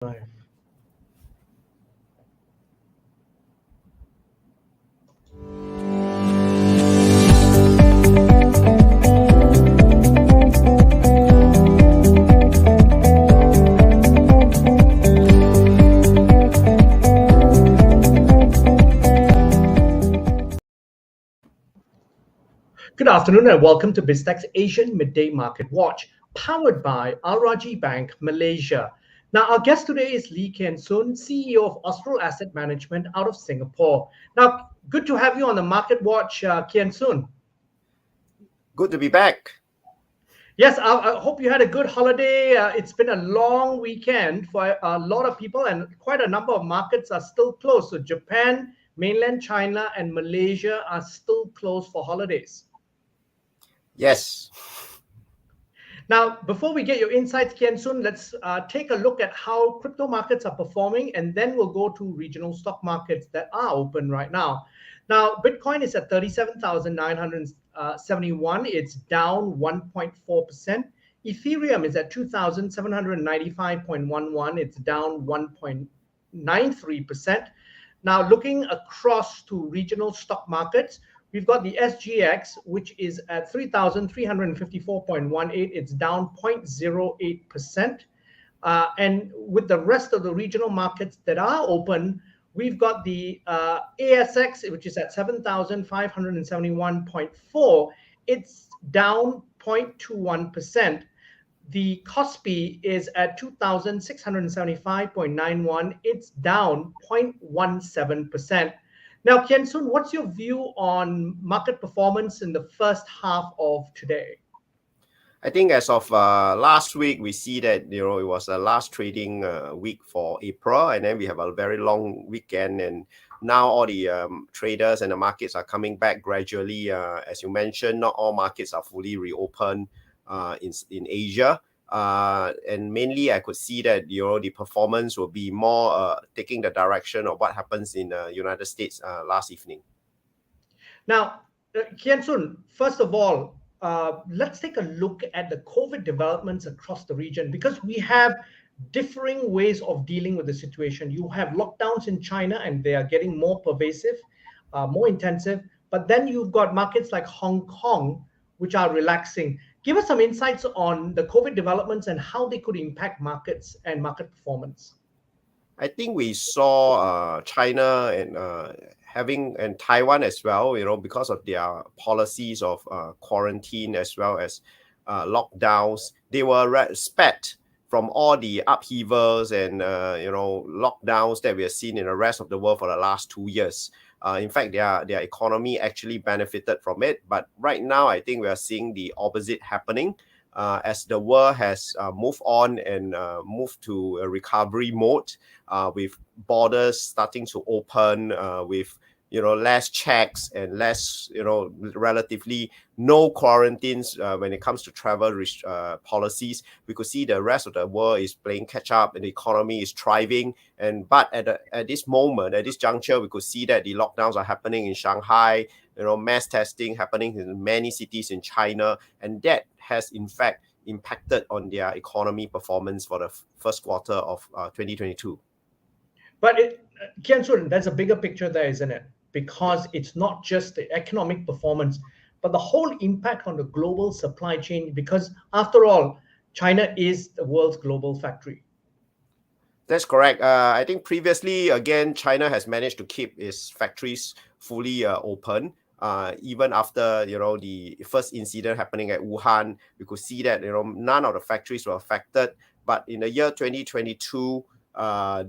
Right. Good afternoon and welcome to Biztech's Asian Midday Market Watch, powered by Rajhi Bank, Malaysia. Now, our guest today is Lee Kian Soon, CEO of Astral Asset Management out of Singapore. Now, good to have you on the Market Watch, Kian Soon. Good to be back. Yes, I hope you had a good holiday. It's been a long weekend for a lot of people, and quite a number of markets are still closed. So, Japan, mainland China, and Malaysia are still closed for holidays. Yes. Now, before we get your insights, Kian Soon, let's take a look at how crypto markets are performing, and then we'll go to regional stock markets that are open right now. Now, Bitcoin is at 37,971. It's down 1.4%. Ethereum is at 2,795.11. It's down 1.93%. Now, looking across to regional stock markets, we've got the SGX, which is at 3,354.18. It's down 0.08%. And with the rest of the regional markets that are open, we've got the ASX, which is at 7,571.4. It's down 0.21%. The KOSPI is at 2,675.91. It's down 0.17%. Now, Kian Soon, what's your view on market performance in the first half of today? I think as of last week, we see that it was the last trading week for April, and then we have a very long weekend, and now all the traders and the markets are coming back gradually. As you mentioned, not all markets are fully reopened in Asia. And mainly I could see that the performance will be more taking the direction of what happens in the United States last evening. Now, Kian Soon, first of all, let's take a look at the COVID developments across the region, because we have differing ways of dealing with the situation. You have lockdowns in China and they are getting more pervasive, more intensive, but then you've got markets like Hong Kong, which are relaxing. Give us some insights on the COVID developments and how they could impact markets and market performance. I think we saw China and Taiwan as well, because of their policies of quarantine as well as lockdowns. They were spared from all the upheavals and lockdowns that we have seen in the rest of the world for the last 2 years. In fact, their economy actually benefited from it. But right now, I think we are seeing the opposite happening as the world has moved on and moved to a recovery mode with borders starting to open, with less checks and less, relatively no quarantines when it comes to travel policies. We could see the rest of the world is playing catch up and the economy is thriving. But at this moment, at this juncture, we could see that the lockdowns are happening in Shanghai, mass testing happening in many cities in China, and that has in fact impacted on their economy performance for the first quarter of 2022. But Kian Soon, there's a bigger picture there, isn't it? Because it's not just the economic performance, but the whole impact on the global supply chain, because after all, China is the world's global factory. That's correct. I think previously, again, China has managed to keep its factories fully open. Even after the first incident happening at Wuhan, we could see that none of the factories were affected. But in the year 2022,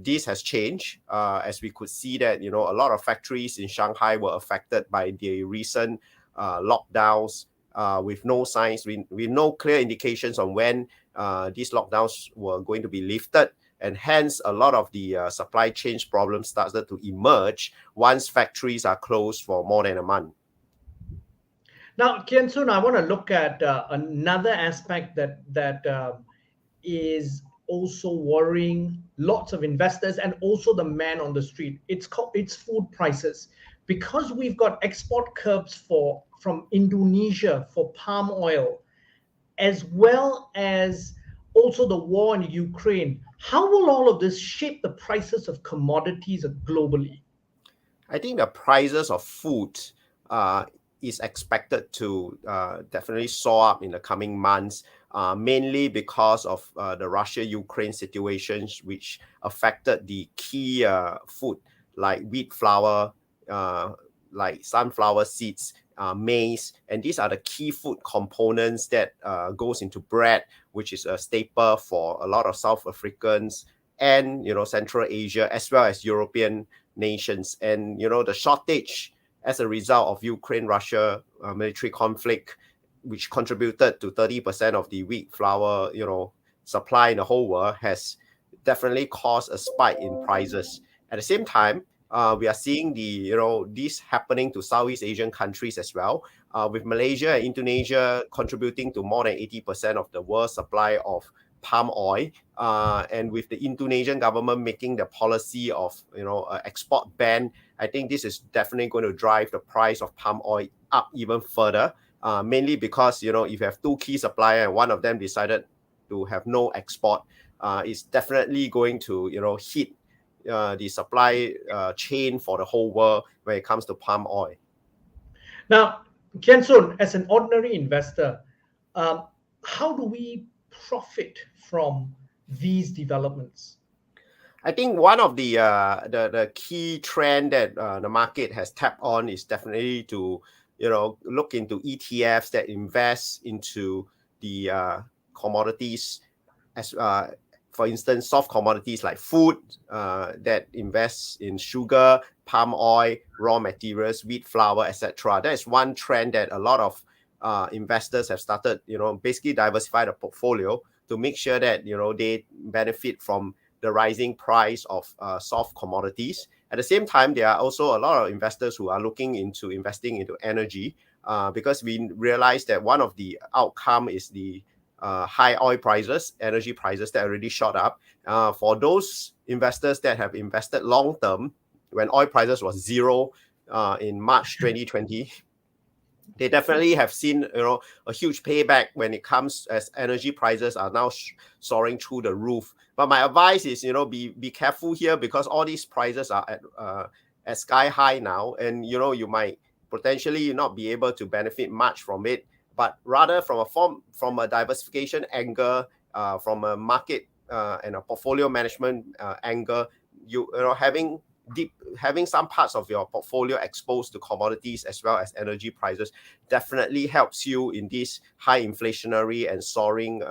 this has changed, as we could see that a lot of factories in Shanghai were affected by the recent lockdowns, with no signs, with no clear indications on when these lockdowns were going to be lifted. And hence, a lot of the supply chain problems started to emerge once factories are closed for more than a month. Now, Kian Soon, I want to look at another aspect that is also worrying lots of investors and also the man on the street. It's food prices, because we've got export curbs from Indonesia for palm oil, as well as also the war in Ukraine. How will all of this shape the prices of commodities globally? I think the prices of food uh, is expected to definitely soar up in the coming months, mainly because of the Russia-Ukraine situations, which affected the key food like wheat flour, uh, like sunflower seeds, maize, and these are the key food components that goes into bread, which is a staple for a lot of South Africans and Central Asia as well as European nations. And the shortage as a result of Ukraine Russia military conflict, which contributed to 30% of the wheat flour supply in the whole world, has definitely caused a spike in prices. At the same time, we are seeing this happening to Southeast Asian countries as well, with Malaysia and Indonesia contributing to more than 80% of the world supply of palm oil, and with the Indonesian government making the policy of export ban. I think this is definitely going to drive the price of palm oil up even further, mainly because if you have two key suppliers and one of them decided to have no export, it's definitely going to hit the supply chain for the whole world when it comes to palm oil. Now, Kian Soon, as an ordinary investor, um, how do we profit from these developments? I think one of the key trend that the market has tapped on is definitely to look into ETFs that invest into the commodities, as for instance soft commodities like food, that invests in sugar, palm oil, raw materials, wheat flour, etc. That is one trend that a lot of investors have started basically diversify the portfolio to make sure that they benefit from the rising price of soft commodities. At the same time, there are also a lot of investors who are looking into investing into energy, because we realize that one of the outcome is the high oil prices, energy prices that already shot up. For those investors that have invested long term, when oil prices was zero in March 2020, they definitely have seen a huge payback when it comes as energy prices are now soaring through the roof. But my advice is be careful here, because all these prices are at sky high now, and you might potentially not be able to benefit much from it, but rather from a diversification angle, from a market and a portfolio management angle, having some parts of your portfolio exposed to commodities as well as energy prices definitely helps you in this high inflationary and soaring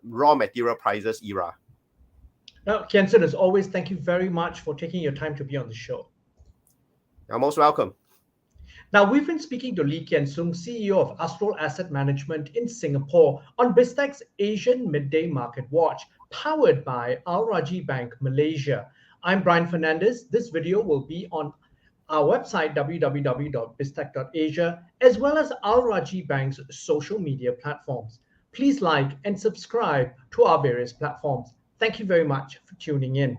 raw material prices era. Now, Kian Soon, as always, thank you very much for taking your time to be on the show. You're most welcome. Now, we've been speaking to Lee Kian Soon, CEO of Astral Asset Management in Singapore, on Biztech's Asian Midday Market Watch, powered by Rajhi Bank Malaysia. I'm Brian Fernandez. This video will be on our website, www.biztech.asia, as well as Rajhi Bank's social media platforms. Please like and subscribe to our various platforms. Thank you very much for tuning in.